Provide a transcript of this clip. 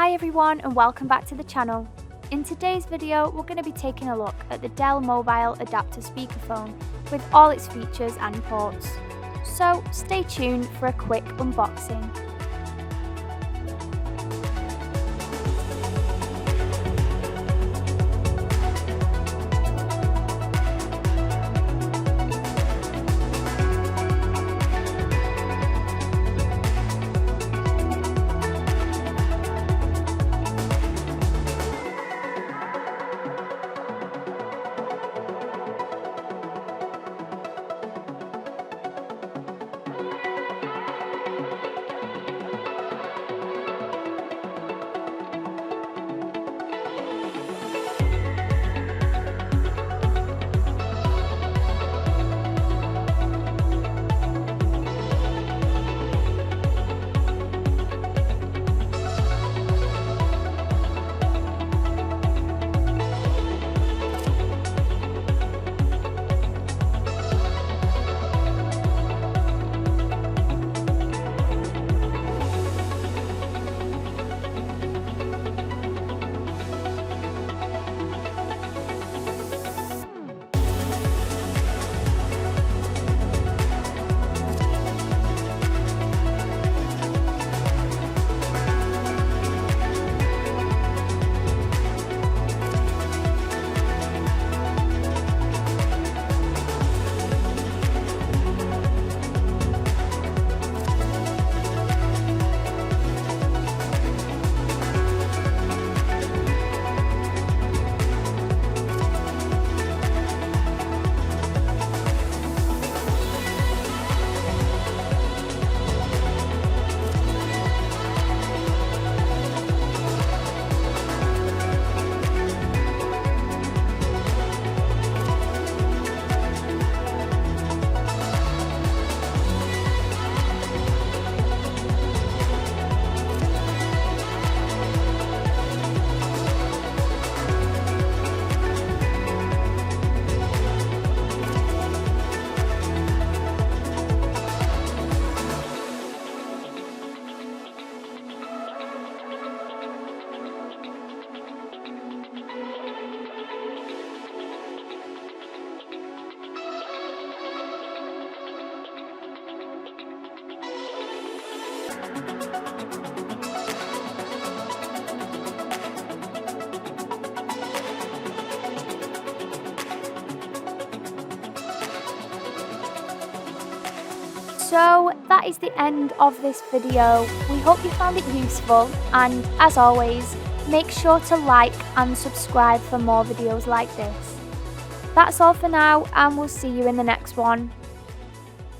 Hi everyone and welcome back to the channel. In today's video we're going to be taking a look at the Dell mobile adapter speakerphone with all its features and ports. So stay tuned for a quick unboxing. So that is the end of this video. We hope you found it useful, and as always, make sure to like and subscribe for more videos like this. That's all for now, and we'll see you in the next one.